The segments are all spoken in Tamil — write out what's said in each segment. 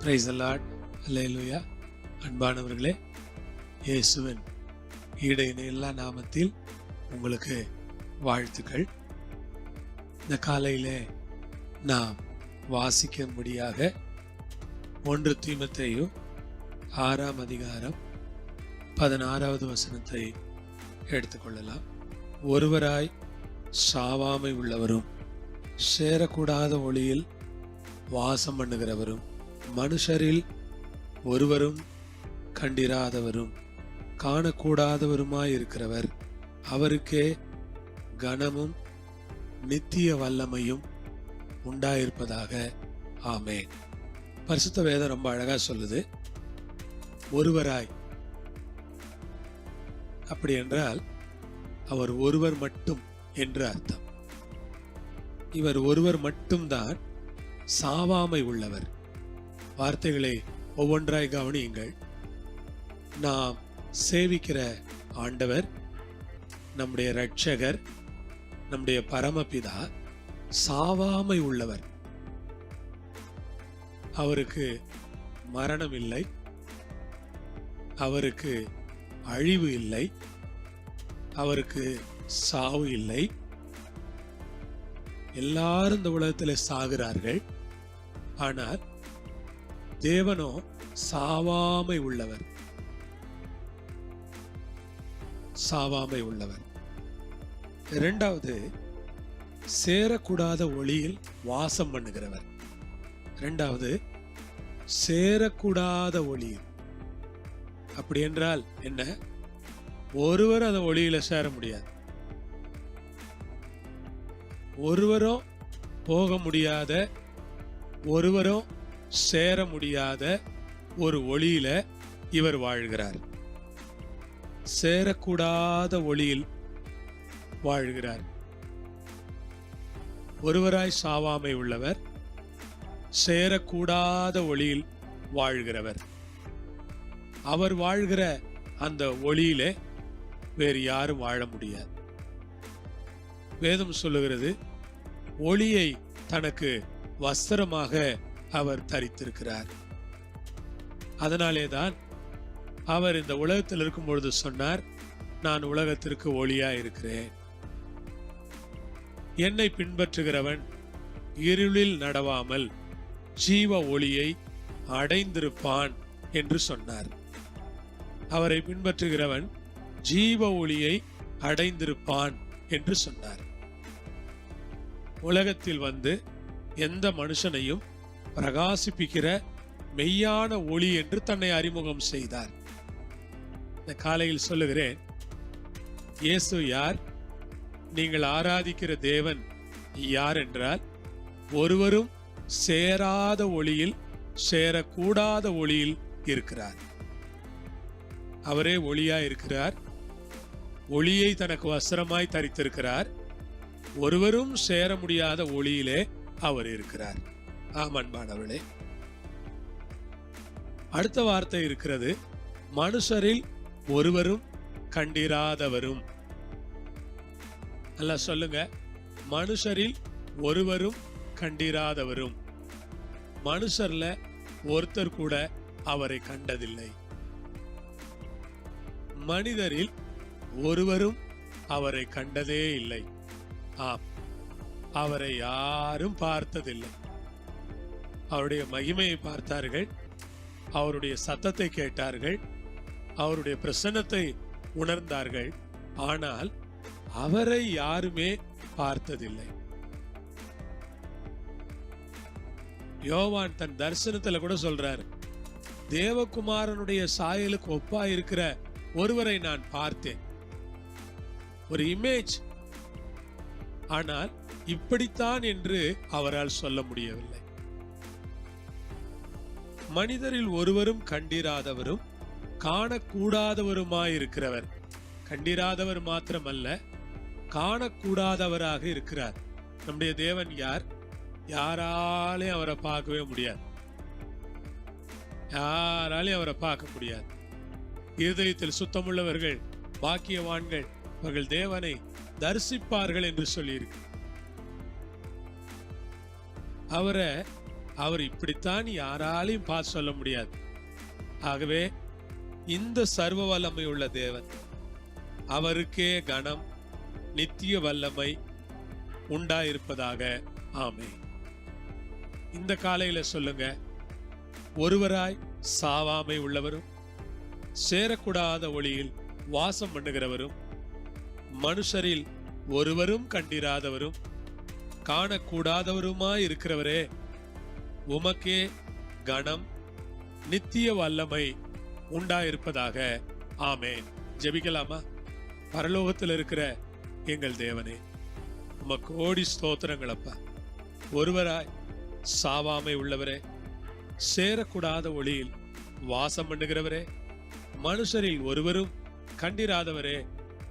Praise the Lord. அல்லேலூயா. அன்பானவர்களே, இயேசுவின் ஈடு இணையில்லா நாமத்தில் உங்களுக்கு வாழ்த்துக்கள். இந்த காலையிலே நாம் வாசிக்கும்படியாக 1 தீமோத்தேயு 6ஆம் அதிகாரம் 16வது வசனத்தை எடுத்துக்கொள்ளலாம். ஒருவராய் சாவாமை உள்ளவரும் சேரக்கூடாத ஒளியில் வாசம் பண்ணுகிறவரும் மனுஷரில் ஒருவரும் கண்டிராதவரும் காணக்கூடாதவருமாயிருக்கிறவர், அவருக்கே கனமும் நித்திய வல்லமையும் உண்டாயிருப்பதாக. ஆமென். பரிசுத்த வேதம் ரொம்ப அழகா சொல்லுது, ஒருவராய். அப்படி என்றால் அவர் ஒருவர் மட்டும் என்று அர்த்தம். இவர் ஒருவர் மட்டும்தான் சாவாமை உள்ளவர். வார்த்தைகளை ஒவ்வொன்றாய் கவனியுங்கள். நாம் சேவிக்கிற ஆண்டவர், நம்முடைய இரட்சகர், நம்முடைய பரமபிதா சாவாமை உள்ளவர். அவருக்கு மரணம் இல்லை, அவருக்கு அழிவு இல்லை, அவருக்கு சாவு இல்லை. எல்லாரும் இந்த உலகத்தில் சாகிறார்கள், ஆனால் தேவனோ சாவாமை உள்ளவர். சாவாமை உள்ளவர். இரண்டாவது, சேரக்கூடாத ஒளியில் வாசம் பண்ணுகிறவர். இரண்டாவது, சேரக்கூடாத ஒளியில். அப்படி என்றால் என்ன? ஒருவர் அந்த ஒளியில சேர முடியாது, ஒருவரும் போக முடியாத, ஒருவரும் சேர முடியாத ஒரு ஒளியில இவர் வாழ்கிறார். சேரக்கூடாத ஒளியில் வாழ்கிறார். ஒருவராய் சாவாமை உள்ளவர், சேரக்கூடாத ஒளியில் வாழ்கிறவர். அவர் வாழ்கிற அந்த ஒளியிலே வேறு யாரும் வாழ முடியாது. வேதம் சொல்லுகிறது, ஒளியை தனக்கு வஸ்திரமாக அவர் தரித்திருக்கிறார். அதனாலேதான் அவர் இந்த உலகத்தில் இருக்கும் பொழுது சொன்னார், நான் உலகத்திற்கு ஒளியா இருக்கிறேன், என்னை பின்பற்றுகிறவன் இருளில் நடவாமல் ஜீவ ஒளியை அடைந்திருப்பான் என்று சொன்னார். அவரை பின்பற்றுகிறவன் ஜீவ ஒளியை அடைந்திருப்பான் என்று சொன்னார். உலகத்தில் வந்து எந்த மனுஷனையும் பிரகாசிப்பிக்கிற மெய்யான ஒளி என்று தன்னை அறிமுகம் செய்தார். இந்த காலையில் சொல்லுகிறேன், இயேசு யார்? நீங்கள் ஆராதிக்கிற தேவன் யார் என்றால், ஒருவரும் சேராத ஒளியில் சேரக்கூடாத ஒளியில் இருக்கிறார். அவரே ஒளியா இருக்கிறார். ஒளியை தனக்கு வஸ்திரமாய் தரித்திருக்கிறார். ஒருவரும் சேர முடியாத ஒளியிலே அவர் இருக்கிறார். ஆமன்பானவர்களே, அடுத்த வார்த்தை இருக்கிறது, மனுஷரில் ஒருவரும் கண்டிராதவரும். நல்லா சொல்லுங்க, மனுஷரில் ஒருவரும் கண்டிராதவரும். மனுஷர்ல ஒருத்தர் கூட அவரை கண்டதில்லை. மனிதரில் ஒருவரும் அவரை கண்டதே இல்லை. ஆம், அவரை யாரும் பார்த்ததில்லை. அவருடைய மகிமையை பார்த்தார்கள், அவருடைய சத்தத்தை கேட்டார்கள், அவருடைய பிரசன்னத்தை உணர்ந்தார்கள், ஆனால் அவரை யாருமே பார்த்ததில்லை. யோவான் தன் தரிசனத்துல கூட சொல்றார், தேவகுமாரனுடைய சாயலுக்கு ஒப்பா இருக்கிற ஒருவரை நான் பார்த்தேன். ஒரு இமேஜ், ஆனால் இப்படித்தான் என்று அவரால் சொல்ல முடியவில்லை. மனிதரில் ஒருவரும் கண்டிராதவரும் காணக்கூடாதவருமாயிருக்கிறவர். கண்டிராதவர் மாத்திரமல்ல, காணக்கூடாதவராக இருக்கிறார். நம்முடைய தேவன் யார்? யாராலையும் அவரை பார்க்கவே முடியாது. யாராலையும் அவரை பார்க்க முடியாது. இருதயத்தில் சுத்தமுள்ளவர்கள் பாக்கியவான்கள், அவர்கள் தேவனை தரிசிப்பார்கள் என்று சொல்லியிருக்கு. அவரை அவர் இப்படித்தான் யாராலையும் பார்த்து சொல்ல முடியாது. ஆகவே இந்த சர்வ வல்லமை உள்ள தேவன், அவருக்கே கனம் நித்திய வல்லமை உண்டாயிருப்பதாக. ஆமென். இந்த காலையில சொல்லுங்க, ஒருவராய் சாவாமை உள்ளவரும் சேரக்கூடாத ஒளியில் வாசம் பண்ணுகிறவரும் மனுஷரில் ஒருவரும் கண்டிராதவரும் காணக்கூடாதவருமாய் இருக்கிறவரே, உமக்கே கனம் நித்திய வல்லமை உண்டாயிருப்பதாக. ஆமென். ஜெபிக்கலாமா? பரலோகத்தில் இருக்கிற எங்கள் தேவனே, உமக்கு கோடி ஸ்தோத்திரங்களப்பா. ஒருவராய் சாவாமை உள்ளவரே, சேரக்கூடாத ஒளியில் வாசம் பண்ணுகிறவரே, மனுஷரில் ஒருவரும் கண்டிராதவரே,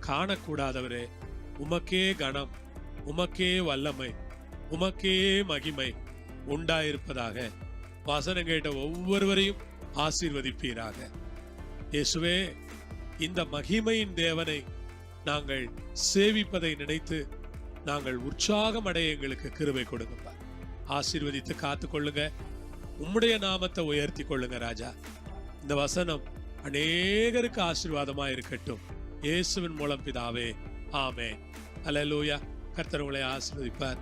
காணக்கூடாதவரே, உமக்கே கனம், உமக்கே வல்லமை, உமக்கே மகிமை உண்டாயிருப்பதாக. வசனம் கேட்ட ஒவ்வொருவரையும் ஆசீர்வதிப்பீராக. இயேசுவே, இந்த மகிமையின் தேவனை நாங்கள் சேவிப்பதை நினைத்து நாங்கள் உற்சாகம் அடைய எங்களுக்கு கிருபை கொடுங்கப்பா. ஆசீர்வதித்து காத்து கொள்ளுங்க. உம்முடைய நாமத்தை உயர்த்தி கொள்ளுங்க ராஜா. இந்த வசனம் அநேகருக்கு ஆசீர்வாதமா இருக்கட்டும். இயேசுவின் மூலம் பிதாவே, ஆமென். அல்லேலூயா. கர்த்தர் உங்களை ஆசீர்வதிப்பார்.